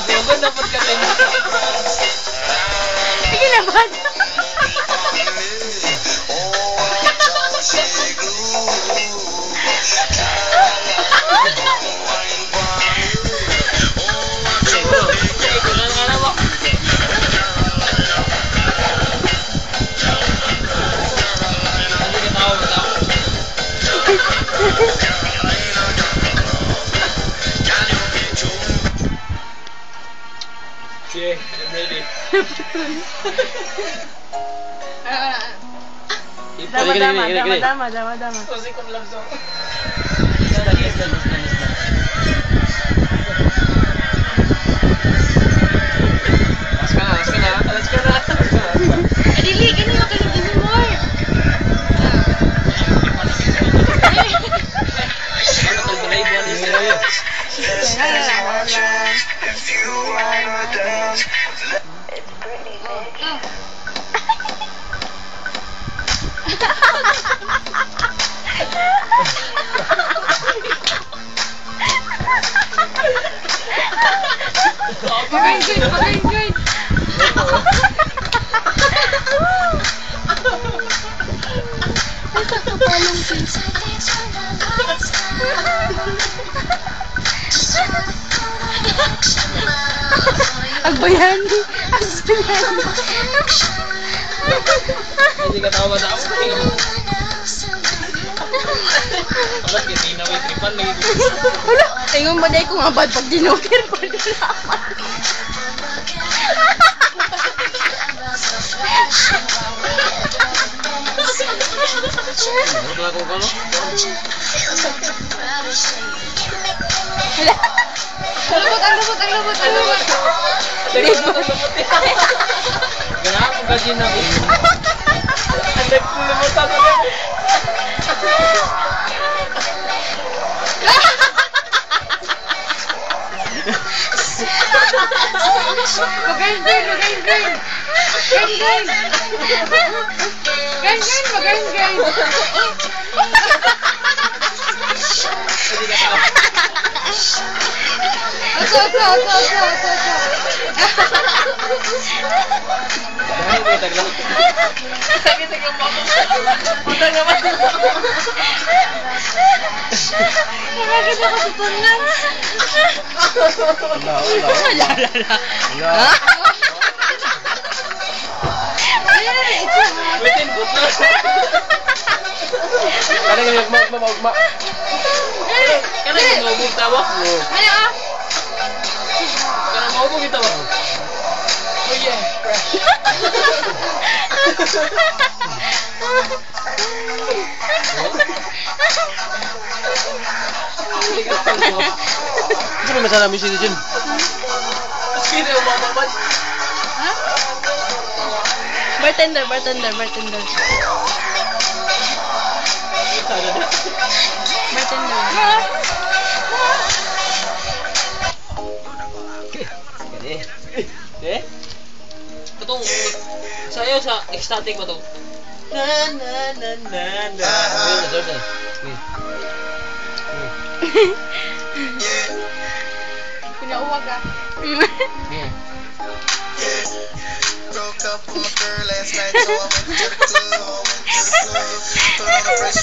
Diba dapat ka rin? Sige naman. Okay, I'm ready. Dama. Kasi kung love song. Alas ka na. Dili, ganun ako yung more. Pagain. Ito ka palong pins. Agbayani. Hindi ka tawa na ako. Wala, kasi naway tripan lagi. Wala, tingong ba dahil ko nga bad pag dinukir pa nila. Wala ko kano? Lubot. Ganaan ko kasi na. Ang nagkulumot ako. Magain. Magma. Kanang maubog tawa? Kanang maubog ito ba? Oh yeah, fresh. Sino masalah misi itu, Jun? Sino yung mamaman? Ha? Bartender. Itong sayo sa ecstatic ba to? Pinauwag ka. Broke up with my girl last night, so I went to the club. Put on a fresh